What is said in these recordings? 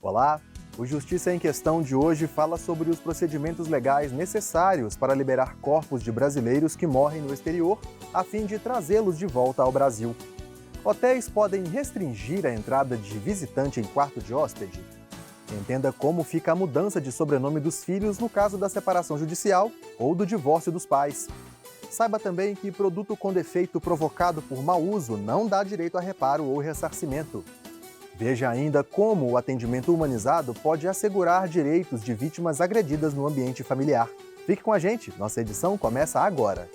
Olá! O Justiça em Questão de hoje fala sobre os procedimentos legais necessários para liberar corpos de brasileiros que morrem no exterior, a fim de trazê-los de volta ao Brasil. Hotéis podem restringir a entrada de visitante em quarto de hóspede? Entenda como fica a mudança de sobrenome dos filhos no caso da separação judicial ou do divórcio dos pais. Saiba também que produto com defeito provocado por mau uso não dá direito a reparo ou ressarcimento. Veja ainda como o atendimento humanizado pode assegurar direitos de vítimas agredidas no ambiente familiar. Fique com a gente, nossa edição começa agora.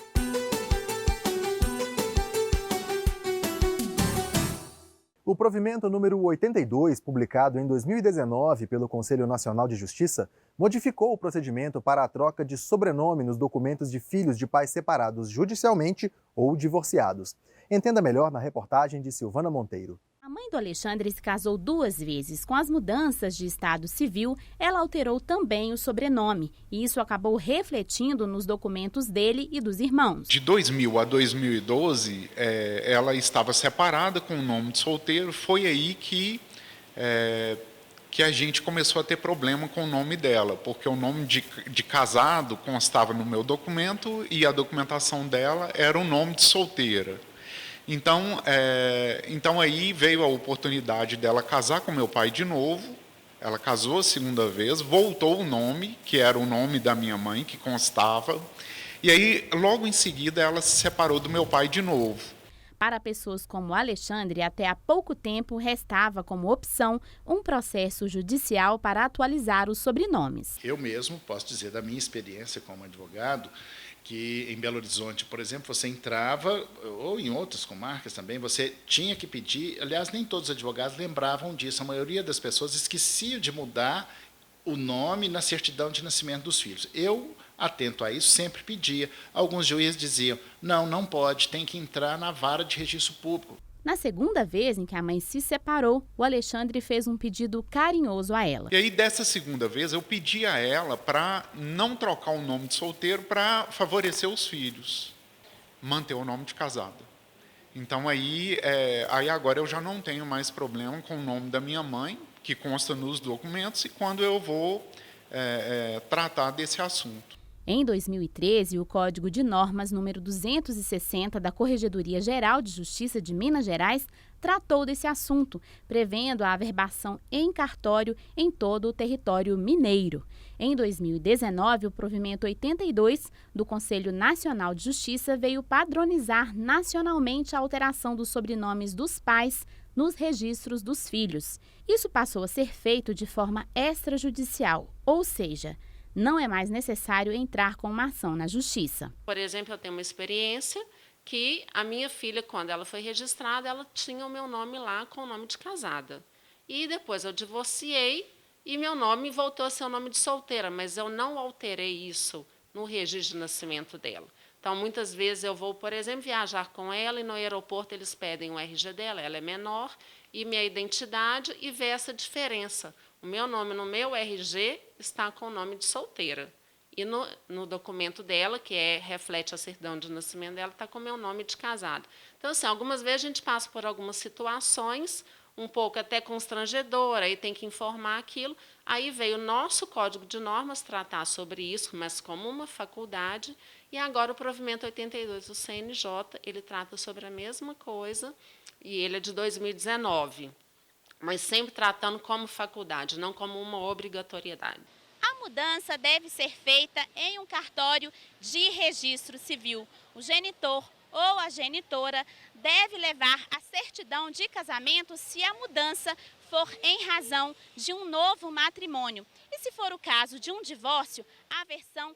O provimento número 82, publicado em 2019 pelo Conselho Nacional de Justiça, modificou o procedimento para a troca de sobrenome nos documentos de filhos de pais separados judicialmente ou divorciados. Entenda melhor na reportagem de Silvana Monteiro. A mãe do Alexandre se casou 2 vezes. Com as mudanças de estado civil, ela alterou também o sobrenome. E isso acabou refletindo nos documentos dele e dos irmãos. De 2000 a 2012, ela estava separada com o nome de solteiro. Foi aí que a gente começou a ter problema com o nome dela, porque o nome de casado constava no meu documento e a documentação dela era o nome de solteira. Então aí veio a oportunidade dela casar com meu pai de novo. Ela casou a segunda vez, voltou o nome, que era o nome da minha mãe, que constava. E aí, logo em seguida, ela se separou do meu pai de novo. Para pessoas como Alexandre, até há pouco tempo restava como opção um processo judicial para atualizar os sobrenomes. Eu mesmo posso dizer da minha experiência como advogado, que em Belo Horizonte, por exemplo, você entrava, ou em outras comarcas também, você tinha que pedir, aliás, nem todos os advogados lembravam disso, a maioria das pessoas esquecia de mudar o nome na certidão de nascimento dos filhos. Eu, atento a isso, sempre pedia. Alguns juízes diziam, não pode, tem que entrar na vara de registro público. Na segunda vez em que a mãe se separou, o Alexandre fez um pedido carinhoso a ela. E aí, dessa segunda vez, eu pedi a ela para não trocar o nome de solteiro para favorecer os filhos, manter o nome de casada. Então, aí agora eu já não tenho mais problema com o nome da minha mãe, que consta nos documentos, e quando eu vou tratar desse assunto. Em 2013, o Código de Normas número 260 da Corregedoria Geral de Justiça de Minas Gerais tratou desse assunto, prevendo a averbação em cartório em todo o território mineiro. Em 2019, o provimento 82 do Conselho Nacional de Justiça veio padronizar nacionalmente a alteração dos sobrenomes dos pais nos registros dos filhos. Isso passou a ser feito de forma extrajudicial, ou seja, não é mais necessário entrar com uma ação na justiça. Por exemplo, eu tenho uma experiência que a minha filha, quando ela foi registrada, ela tinha o meu nome lá com o nome de casada. E depois eu divorciei e meu nome voltou a ser o nome de solteira, mas eu não alterei isso no registro de nascimento dela. Então, muitas vezes eu vou, por exemplo, viajar com ela e no aeroporto eles pedem o RG dela, ela é menor, e minha identidade, e vê essa diferença. O meu nome no meu RG está com o nome de solteira. E no documento dela, que reflete a certidão de nascimento dela, está com o meu nome de casada. Então, assim, algumas vezes a gente passa por algumas situações, um pouco até constrangedora, aí tem que informar aquilo. Aí veio o nosso Código de Normas tratar sobre isso, mas como uma faculdade. E agora o provimento 82 do CNJ, ele trata sobre a mesma coisa, e ele é de 2019. Mas sempre tratando como faculdade, não como uma obrigatoriedade. A mudança deve ser feita em um cartório de registro civil. O genitor ou a genitora deve levar a certidão de casamento se a mudança for em razão de um novo matrimônio. E se for o caso de um divórcio, a versão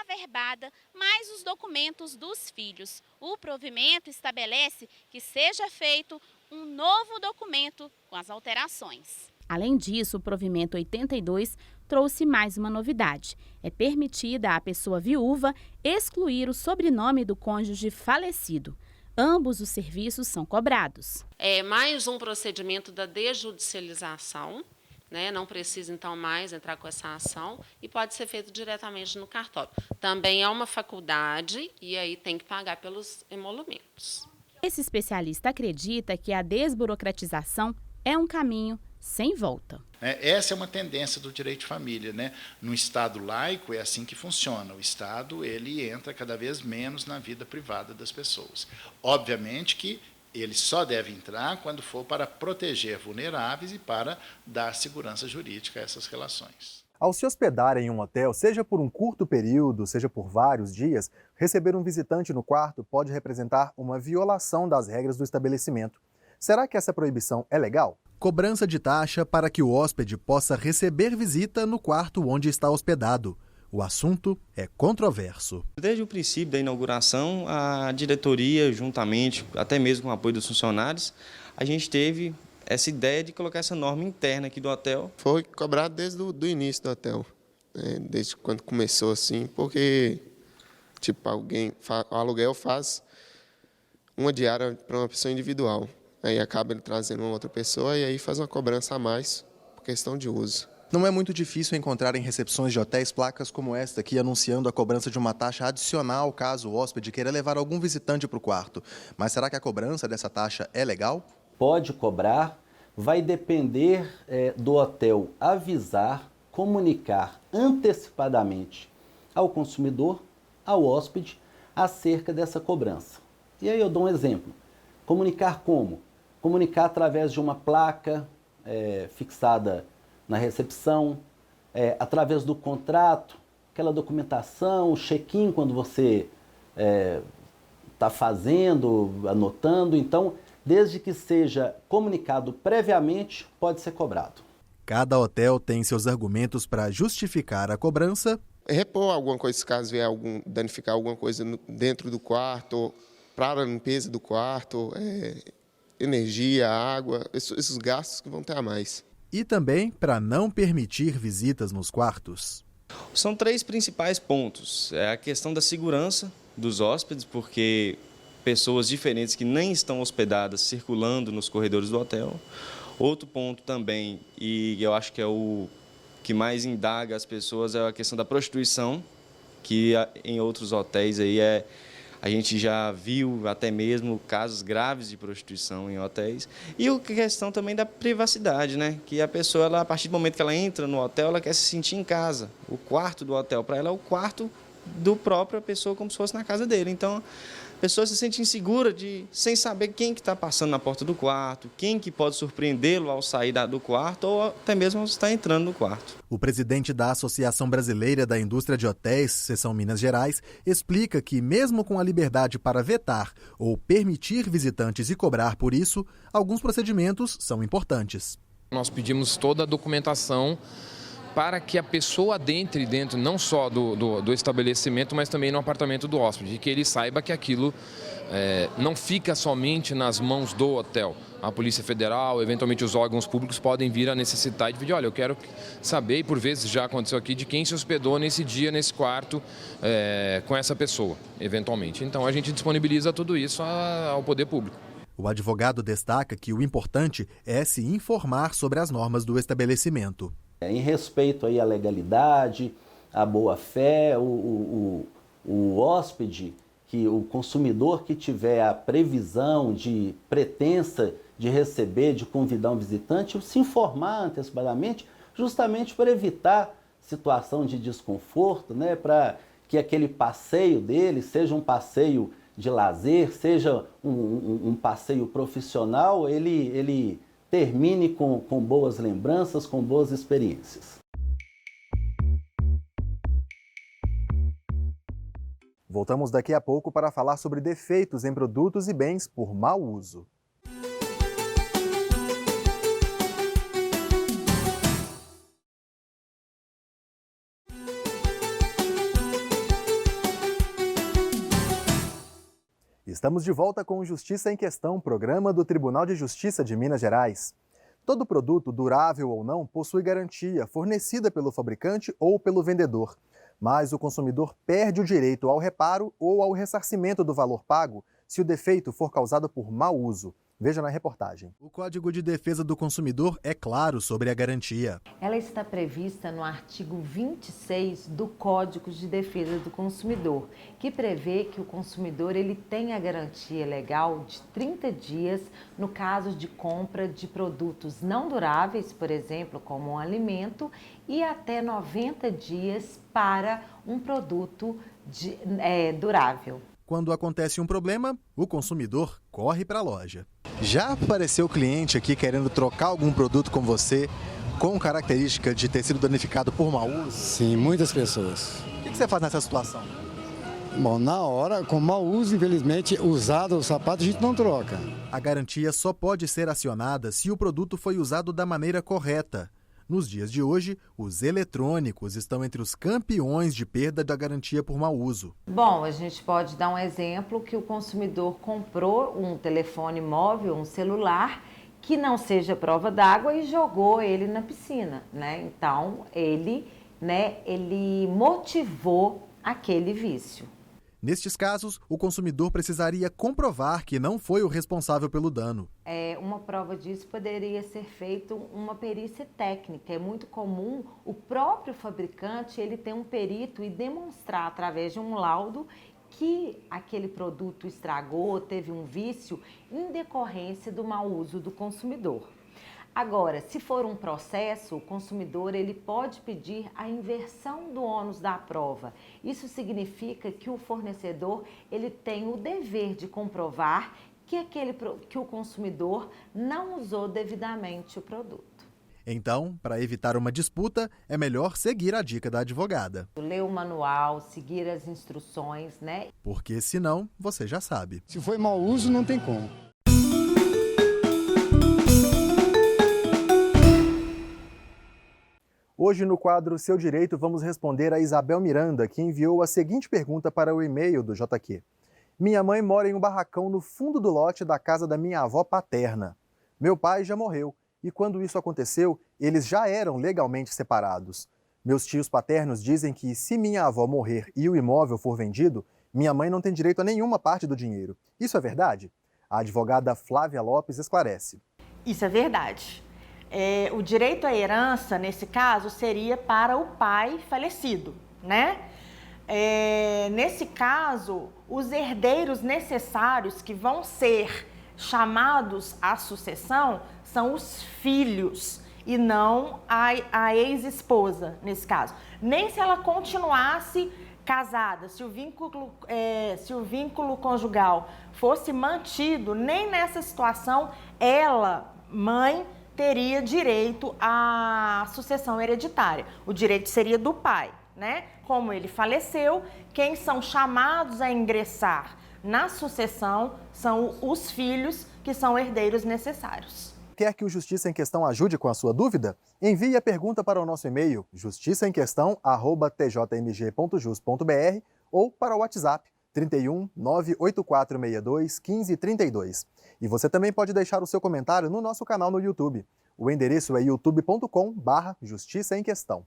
averbada mais os documentos dos filhos. O provimento estabelece que seja feito um novo documento com as alterações. Além disso, o provimento 82 trouxe mais uma novidade. É permitida à pessoa viúva excluir o sobrenome do cônjuge falecido. Ambos os serviços são cobrados. É mais um procedimento da desjudicialização, né? Não precisa, então, mais entrar com essa ação e pode ser feito diretamente no cartório. Também é uma faculdade e aí tem que pagar pelos emolumentos. Esse especialista acredita que a desburocratização é um caminho sem volta. Essa é uma tendência do direito de família, né? No Estado laico é assim que funciona. O Estado ele entra cada vez menos na vida privada das pessoas. Obviamente que ele só deve entrar quando for para proteger vulneráveis e para dar segurança jurídica a essas relações. Ao se hospedar em um hotel, seja por um curto período, seja por vários dias, receber um visitante no quarto pode representar uma violação das regras do estabelecimento. Será que essa proibição é legal? Cobrança de taxa para que o hóspede possa receber visita no quarto onde está hospedado. O assunto é controverso. Desde o princípio da inauguração, a diretoria, juntamente, até mesmo com o apoio dos funcionários, a gente teve essa ideia de colocar essa norma interna aqui do hotel. Foi cobrado desde o início do hotel, né? Desde quando começou assim, porque o aluguel faz uma diária para uma pessoa individual. Aí acaba ele trazendo uma outra pessoa e aí faz uma cobrança a mais por questão de uso. Não é muito difícil encontrar em recepções de hotéis placas como esta aqui anunciando a cobrança de uma taxa adicional caso o hóspede queira levar algum visitante para o quarto. Mas será que a cobrança dessa taxa é legal? Pode cobrar, vai depender do hotel avisar, comunicar antecipadamente ao consumidor, ao hóspede, acerca dessa cobrança. E aí eu dou um exemplo. Comunicar como? Comunicar através de uma placa fixada na recepção, através do contrato, aquela documentação, o check-in quando você está fazendo, anotando. Então, desde que seja comunicado previamente, pode ser cobrado. Cada hotel tem seus argumentos para justificar a cobrança. Repor alguma coisa, caso vier danificar alguma coisa dentro do quarto, para a limpeza do quarto, energia, água, esses gastos que vão ter a mais. E também para não permitir visitas nos quartos. São 3 principais pontos. É a questão da segurança dos hóspedes, porque pessoas diferentes que nem estão hospedadas circulando nos corredores do hotel. Outro ponto também, e eu acho que é o que mais indaga as pessoas, é a questão da prostituição, que em outros hotéis aí a gente já viu até mesmo casos graves de prostituição em hotéis. E a questão também da privacidade, né? Que a pessoa, a partir do momento que ela entra no hotel, ela quer se sentir em casa. O quarto do hotel, para ela, é o quarto do própria pessoa, como se fosse na casa dele. Então, a pessoa se sente insegura sem saber quem que está passando na porta do quarto, quem que pode surpreendê-lo ao sair do quarto ou até mesmo ao estar entrando no quarto. O presidente da Associação Brasileira da Indústria de Hotéis, seção Minas Gerais, explica que mesmo com a liberdade para vetar ou permitir visitantes e cobrar por isso, alguns procedimentos são importantes. Nós pedimos toda a documentação para que a pessoa adentre dentro não só do estabelecimento, mas também no apartamento do hóspede, e que ele saiba que aquilo não fica somente nas mãos do hotel. A Polícia Federal, eventualmente os órgãos públicos podem vir a necessitar de pedir, olha, eu quero saber, e por vezes já aconteceu aqui, de quem se hospedou nesse dia, nesse quarto, com essa pessoa, eventualmente. Então a gente disponibiliza tudo isso ao poder público. O advogado destaca que o importante é se informar sobre as normas do estabelecimento. Em respeito aí à legalidade, à boa-fé, o hóspede, o consumidor que tiver a previsão de pretensa de receber, de convidar um visitante, se informar antecipadamente, justamente para evitar situação de desconforto, né? Para que aquele passeio dele seja um passeio de lazer, seja um passeio profissional, ele termine com boas lembranças, com boas experiências. Voltamos daqui a pouco para falar sobre defeitos em produtos e bens por mau uso. Estamos de volta com o Justiça em Questão, programa do Tribunal de Justiça de Minas Gerais. Todo produto, durável ou não, possui garantia fornecida pelo fabricante ou pelo vendedor. Mas o consumidor perde o direito ao reparo ou ao ressarcimento do valor pago se o defeito for causado por mau uso. Veja na reportagem. O Código de Defesa do Consumidor é claro sobre a garantia. Ela está prevista no artigo 26 do Código de Defesa do Consumidor, que prevê que o consumidor ele tem a garantia legal de 30 dias no caso de compra de produtos não duráveis, por exemplo, como um alimento, e até 90 dias para um produto durável. Quando acontece um problema, o consumidor corre para a loja. Já apareceu cliente aqui querendo trocar algum produto com você com característica de ter sido danificado por mau uso? Sim, muitas pessoas. O que você faz nessa situação? Bom, na hora, com mau uso, infelizmente, usado o sapato, a gente não troca. A garantia só pode ser acionada se o produto foi usado da maneira correta. Nos dias de hoje, os eletrônicos estão entre os campeões de perda da garantia por mau uso. Bom, a gente pode dar um exemplo que o consumidor comprou um telefone móvel, um celular, que não seja prova d'água e jogou ele na piscina, né? Então, ele motivou aquele vício. Nestes casos, o consumidor precisaria comprovar que não foi o responsável pelo dano. Uma prova disso poderia ser feita uma perícia técnica. É muito comum o próprio fabricante ele ter um perito e demonstrar através de um laudo que aquele produto estragou, teve um vício em decorrência do mau uso do consumidor. Agora, se for um processo, o consumidor ele pode pedir a inversão do ônus da prova. Isso significa que o fornecedor ele tem o dever de comprovar que o consumidor não usou devidamente o produto. Então, para evitar uma disputa, é melhor seguir a dica da advogada. Ler o manual, seguir as instruções, né? Porque senão, você já sabe. Se foi mau uso, não tem como. Hoje, no quadro Seu Direito, vamos responder a Isabel Miranda, que enviou a seguinte pergunta para o e-mail do JQ. Minha mãe mora em um barracão no fundo do lote da casa da minha avó paterna. Meu pai já morreu e quando isso aconteceu, eles já eram legalmente separados. Meus tios paternos dizem que se minha avó morrer e o imóvel for vendido, minha mãe não tem direito a nenhuma parte do dinheiro. Isso é verdade? A advogada Flávia Lopes esclarece. Isso é verdade. O direito à herança, nesse caso, seria para o pai falecido, né? Nesse caso, os herdeiros necessários que vão ser chamados à sucessão são os filhos e não a ex-esposa, nesse caso. Nem se ela continuasse casada, se o vínculo conjugal fosse mantido, nem nessa situação ela, mãe, teria direito à sucessão hereditária. O direito seria do pai, né? Como ele faleceu, quem são chamados a ingressar na sucessão são os filhos, que são herdeiros necessários. Quer que o Justiça em Questão ajude com a sua dúvida? Envie a pergunta para o nosso e-mail justiçaemquestão@tjmg.jus.br ou para o WhatsApp 31 98462 1532. E você também pode deixar o seu comentário no nosso canal no YouTube. O endereço é youtube.com/Justiça em Questão.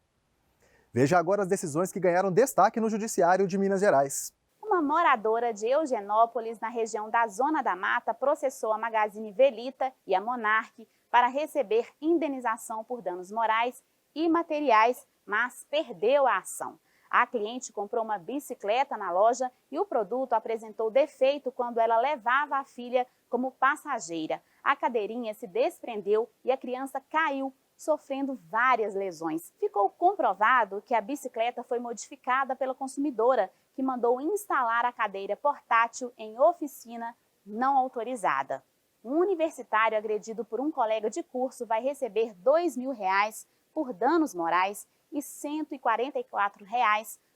Veja agora as decisões que ganharam destaque no Judiciário de Minas Gerais. Uma moradora de Eugenópolis, na região da Zona da Mata, processou a Magazine Velita e a Monark para receber indenização por danos morais e materiais, mas perdeu a ação. A cliente comprou uma bicicleta na loja e o produto apresentou defeito quando ela levava a filha como passageira. A cadeirinha se desprendeu e a criança caiu, sofrendo várias lesões. Ficou comprovado que a bicicleta foi modificada pela consumidora, que mandou instalar a cadeira portátil em oficina não autorizada. Um universitário agredido por um colega de curso vai receber R$ 2.000 por danos morais e R$ 144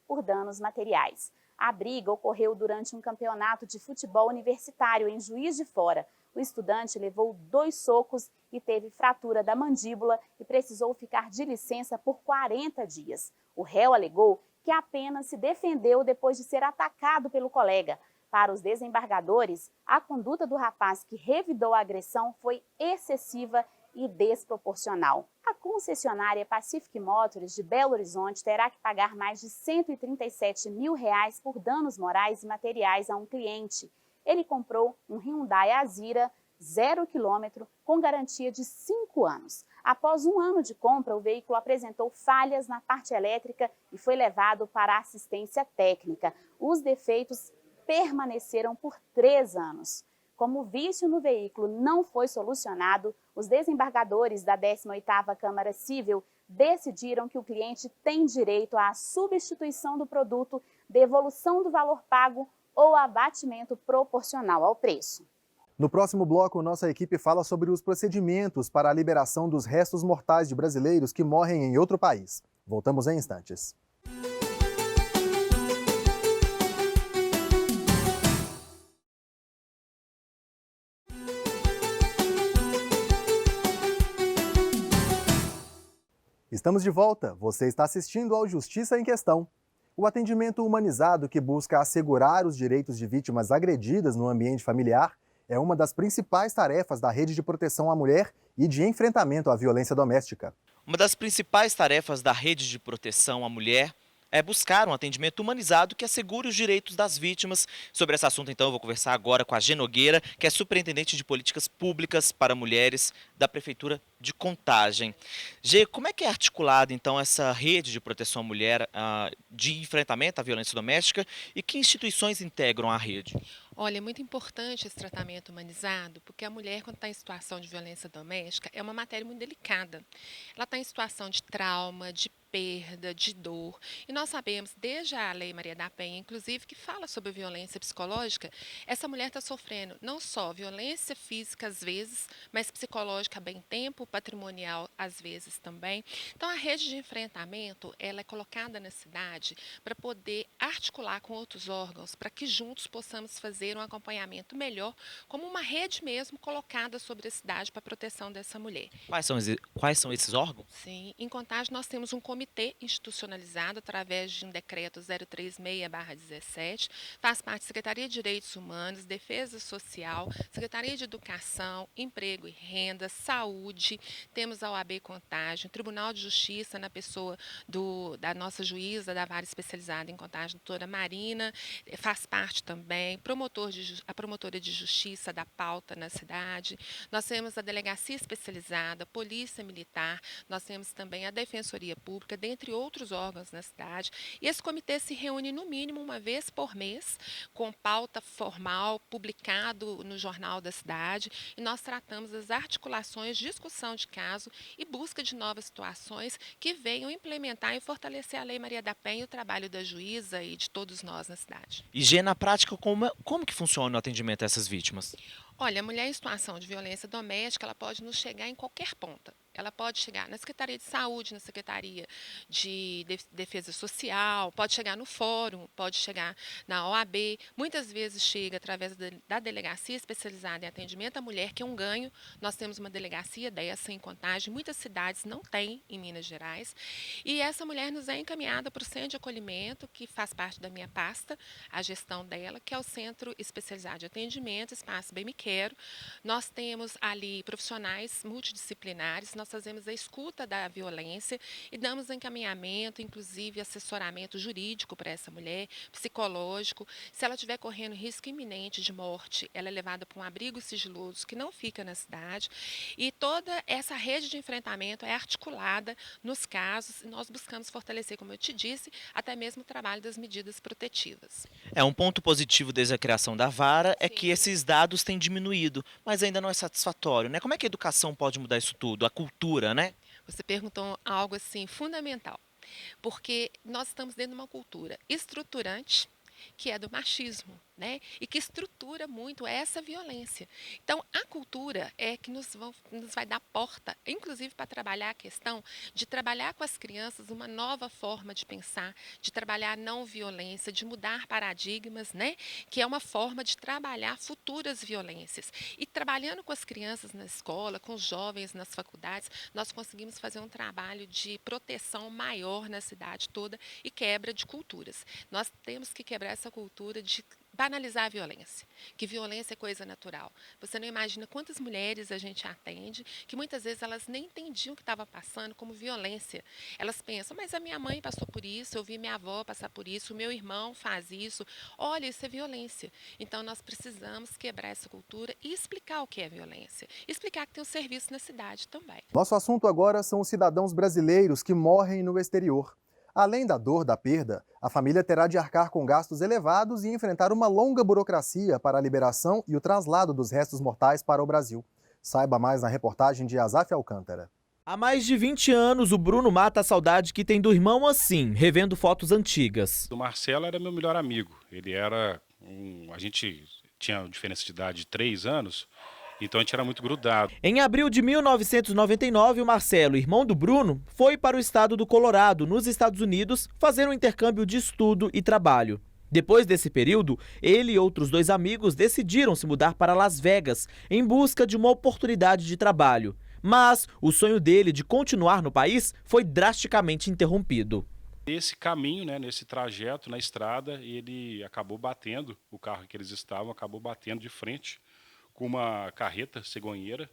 por danos materiais. A briga ocorreu durante um campeonato de futebol universitário em Juiz de Fora. O estudante levou 2 socos e teve fratura da mandíbula e precisou ficar de licença por 40 dias. O réu alegou que apenas se defendeu depois de ser atacado pelo colega. Para os desembargadores, a conduta do rapaz que revidou a agressão foi excessiva e desproporcional. A concessionária Pacific Motors de Belo Horizonte terá que pagar mais de R$ 137 mil por danos morais e materiais a um cliente. Ele comprou um Hyundai Azira 0 km, com garantia de 5 anos. Após 1 ano de compra, o veículo apresentou falhas na parte elétrica e foi levado para assistência técnica. Os defeitos permaneceram por 3 anos. Como o vício no veículo não foi solucionado, os desembargadores da 18ª Câmara Civil decidiram que o cliente tem direito à substituição do produto, devolução do valor pago ou abatimento proporcional ao preço. No próximo bloco, nossa equipe fala sobre os procedimentos para a liberação dos restos mortais de brasileiros que morrem em outro país. Voltamos em instantes. Estamos de volta. Você está assistindo ao Justiça em Questão. O atendimento humanizado que busca assegurar os direitos de vítimas agredidas no ambiente familiar é uma das principais tarefas da Rede de Proteção à Mulher e de enfrentamento à violência doméstica. Uma das principais tarefas da Rede de Proteção à Mulher é buscar um atendimento humanizado que assegure os direitos das vítimas. Sobre esse assunto, então, eu vou conversar agora com a Gê Nogueira, que é superintendente de políticas públicas para mulheres da Prefeitura de Contagem. Gê, como é que é articulada, então, essa rede de proteção à mulher de enfrentamento à violência doméstica e que instituições integram a rede? Olha, é muito importante esse tratamento humanizado, porque a mulher, quando está em situação de violência doméstica, é uma matéria muito delicada. Ela está em situação de trauma, de perda, de dor. E nós sabemos, desde a Lei Maria da Penha, inclusive, que fala sobre violência psicológica, essa mulher está sofrendo não só violência física, às vezes, mas psicológica há bem tempo, patrimonial, às vezes, também. Então, a rede de enfrentamento, ela é colocada na cidade para poder articular com outros órgãos, para que juntos possamos fazer um acompanhamento melhor, como uma rede mesmo colocada sobre a cidade para a proteção dessa mulher. Quais são esses órgãos? Sim, em Contagem nós temos um comitê institucionalizado através de um decreto 036/17, faz parte da Secretaria de Direitos Humanos, Defesa Social, Secretaria de Educação, Emprego e Renda, Saúde, temos a OAB Contagem, Tribunal de Justiça na pessoa da nossa juíza da vara especializada em Contagem, doutora Marina, faz parte também, a promotora de justiça da pauta na cidade, nós temos a delegacia especializada, polícia militar, nós temos também a defensoria pública, dentre outros órgãos na cidade, e esse comitê se reúne no mínimo uma vez por mês, com pauta formal, publicado no jornal da cidade, e nós tratamos as articulações, discussão de caso e busca de novas situações que venham implementar e fortalecer a Lei Maria da Penha e o trabalho da juíza e de todos nós na cidade. E, Gê, na prática, como que funciona o atendimento a essas vítimas? Olha, a mulher em situação de violência doméstica, ela pode nos chegar em qualquer ponta. Ela pode chegar na Secretaria de Saúde, na Secretaria de Defesa Social, pode chegar no fórum, pode chegar na OAB. Muitas vezes chega através da delegacia especializada em atendimento à mulher, que é um ganho. Nós temos uma delegacia dessa em Contagem, muitas cidades não têm em Minas Gerais. E essa mulher nos é encaminhada para o Centro de Acolhimento, que faz parte da minha pasta, a gestão dela, que é o Centro Especializado de Atendimento, Espaço Bem Me Quero. Nós temos ali profissionais multidisciplinares, nós fazemos a escuta da violência e damos encaminhamento, inclusive assessoramento jurídico para essa mulher, psicológico. Se ela estiver correndo risco iminente de morte, ela é levada para um abrigo sigiloso que não fica na cidade. E toda essa rede de enfrentamento é articulada nos casos e nós buscamos fortalecer, como eu te disse, até mesmo o trabalho das medidas protetivas. Um ponto positivo desde a criação da vara é que esses dados têm diminuído, mas ainda não é satisfatório, né? Como é que a educação pode mudar isso tudo? A cultura, né? Você perguntou algo assim fundamental, porque nós estamos dentro de uma cultura estruturante, que é do machismo, né? E que estrutura muito essa violência. Então, a cultura é que nos vai dar porta, inclusive para trabalhar a questão de trabalhar com as crianças uma nova forma de pensar, de trabalhar a não violência, de mudar paradigmas, né? Que é uma forma de trabalhar futuras violências. E trabalhando com as crianças na escola, com os jovens nas faculdades, nós conseguimos fazer um trabalho de proteção maior na cidade toda e quebra de culturas. Nós temos que quebrar essa cultura de banalizar a violência, que violência é coisa natural. Você não imagina quantas mulheres a gente atende, que muitas vezes elas nem entendiam o que estava passando como violência. Elas pensam, mas a minha mãe passou por isso, eu vi minha avó passar por isso, o meu irmão faz isso. Olha, isso é violência. Então, nós precisamos quebrar essa cultura e explicar o que é violência. Explicar que tem um serviço na cidade também. Nosso assunto agora são os cidadãos brasileiros que morrem no exterior. Além da dor da perda, a família terá de arcar com gastos elevados e enfrentar uma longa burocracia para a liberação e o traslado dos restos mortais para o Brasil. Saiba mais na reportagem de Azaf Alcântara. Há mais de 20 anos, o Bruno mata a saudade que tem do irmão assim, revendo fotos antigas. O Marcelo era meu melhor amigo. Ele era a gente tinha uma diferença de idade de 3 anos, então a gente era muito grudado. Em abril de 1999, o Marcelo, irmão do Bruno, foi para o estado do Colorado, nos Estados Unidos, fazer um intercâmbio de estudo e trabalho. Depois desse período, ele e outros 2 amigos decidiram se mudar para Las Vegas, em busca de uma oportunidade de trabalho. Mas o sonho dele de continuar no país foi drasticamente interrompido. Nesse caminho, nesse trajeto, na estrada, ele acabou batendo, o carro que eles estavam acabou batendo de frente com uma carreta cegonheira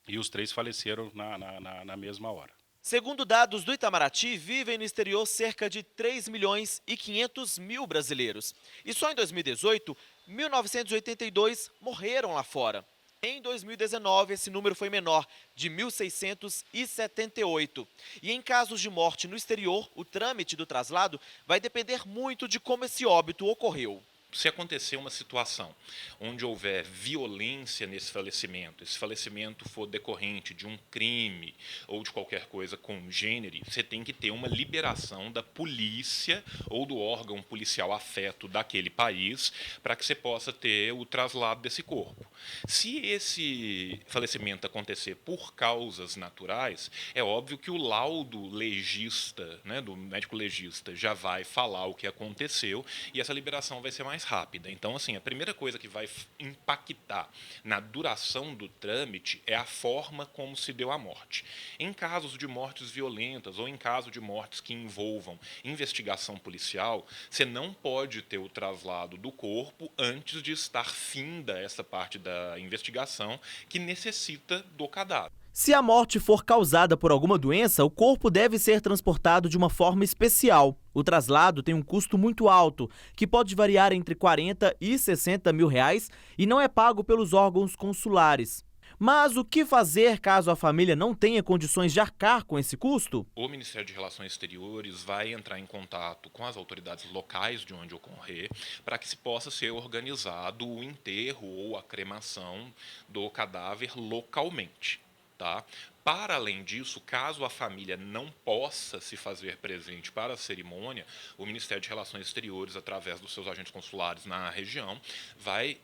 e os 3 faleceram na mesma hora. Segundo dados do Itamaraty, vivem no exterior cerca de 3.500.000 brasileiros. E só em 2018, 1.982 morreram lá fora. Em 2019, esse número foi menor, de 1.678. E em casos de morte no exterior, o trâmite do traslado vai depender muito de como esse óbito ocorreu. Se acontecer uma situação onde houver violência nesse falecimento, esse falecimento for decorrente de um crime ou de qualquer coisa congênere, você tem que ter uma liberação da polícia ou do órgão policial afeto daquele país para que você possa ter o traslado desse corpo. Se esse falecimento acontecer por causas naturais, é óbvio que o laudo legista, do médico legista, já vai falar o que aconteceu e essa liberação vai ser mais rápida. Então, assim, a primeira coisa que vai impactar na duração do trâmite é a forma como se deu a morte. Em casos de mortes violentas ou em caso de mortes que envolvam investigação policial, você não pode ter o traslado do corpo antes de estar finda essa parte da investigação que necessita do cadáver. Se a morte for causada por alguma doença, o corpo deve ser transportado de uma forma especial. O traslado tem um custo muito alto, que pode variar entre 40 e 60 mil reais e não é pago pelos órgãos consulares. Mas o que fazer caso a família não tenha condições de arcar com esse custo? O Ministério de Relações Exteriores vai entrar em contato com as autoridades locais de onde ocorrer para que se possa ser organizado o enterro ou a cremação do cadáver localmente. Tá? Para além disso, caso a família não possa se fazer presente para a cerimônia, o Ministério de Relações Exteriores, através dos seus agentes consulares na região, vai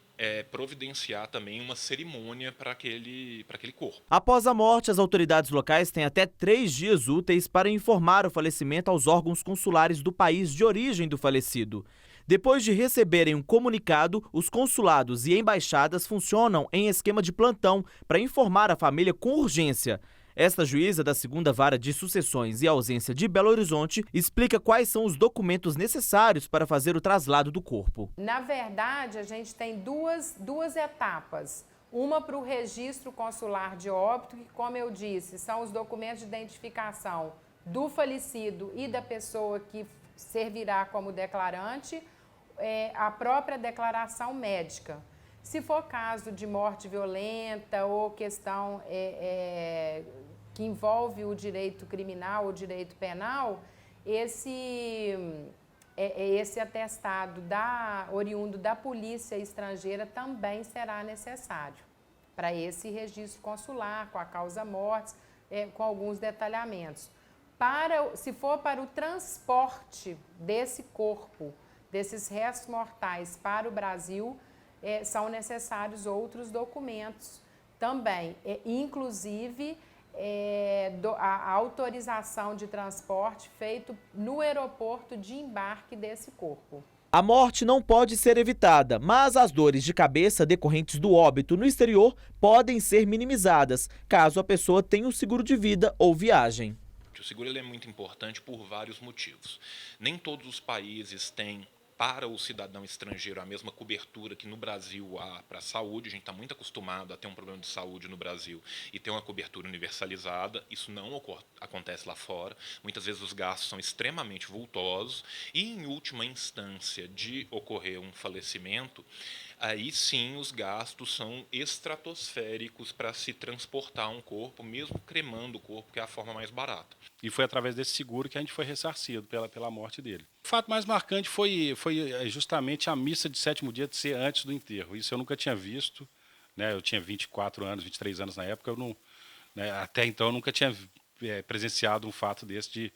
providenciar também uma cerimônia para aquele corpo. Após a morte, as autoridades locais têm até 3 dias úteis para informar o falecimento aos órgãos consulares do país de origem do falecido. Depois de receberem um comunicado, os consulados e embaixadas funcionam em esquema de plantão para informar a família com urgência. Esta juíza da 2ª Vara de Sucessões e Ausência de Belo Horizonte explica quais são os documentos necessários para fazer o traslado do corpo. Na verdade, a gente tem duas etapas. Uma para o registro consular de óbito, que, como eu disse, são os documentos de identificação do falecido e da pessoa que servirá como declarante, a própria declaração médica. Se for caso de morte violenta ou questão que envolve o direito criminal ou direito penal, esse atestado oriundo da polícia estrangeira também será necessário para esse registro consular, com a causa mortis, com alguns detalhamentos. Se for para o transporte desse corpo, desses restos mortais para o Brasil, são necessários outros documentos também, inclusive a autorização de transporte feito no aeroporto de embarque desse corpo. A morte não pode ser evitada, mas as dores de cabeça decorrentes do óbito no exterior podem ser minimizadas, caso a pessoa tenha um seguro de vida ou viagem. O seguro é muito importante por vários motivos. Nem todos os países têm para o cidadão estrangeiro a mesma cobertura que no Brasil há para a saúde. A gente está muito acostumado a ter um problema de saúde no Brasil e ter uma cobertura universalizada. Isso não acontece lá fora. Muitas vezes os gastos são extremamente vultosos e, em última instância, de ocorrer um falecimento, aí sim os gastos são estratosféricos para se transportar um corpo, mesmo cremando o corpo, que é a forma mais barata. E foi através desse seguro que a gente foi ressarcido pela morte dele. O fato mais marcante foi justamente a missa de 7º dia de ser antes do enterro. Isso eu nunca tinha visto, né? Eu tinha 24 anos, 23 anos na época, até então eu nunca tinha presenciado um fato desse de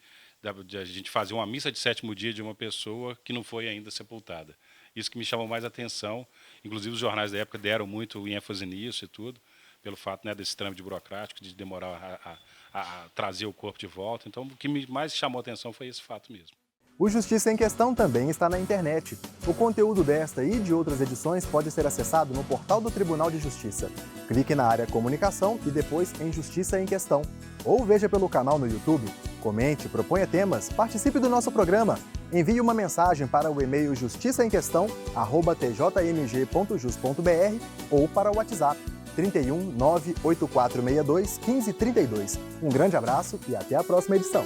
a gente fazer uma missa de 7º dia de uma pessoa que não foi ainda sepultada. Isso que me chamou mais atenção, inclusive os jornais da época deram muito ênfase nisso e tudo, pelo fato, né, desse trâmite burocrático, de demorar a trazer o corpo de volta. Então, o que mais chamou atenção foi esse fato mesmo. O Justiça em Questão também está na internet. O conteúdo desta e de outras edições pode ser acessado no portal do Tribunal de Justiça. Clique na área Comunicação e depois em Justiça em Questão. Ou veja pelo canal no YouTube. Comente, proponha temas, participe do nosso programa. Envie uma mensagem para o e-mail justiçaemquestão@tjmg.jus.br ou para o WhatsApp 31 98462 1532. Um grande abraço e até a próxima edição.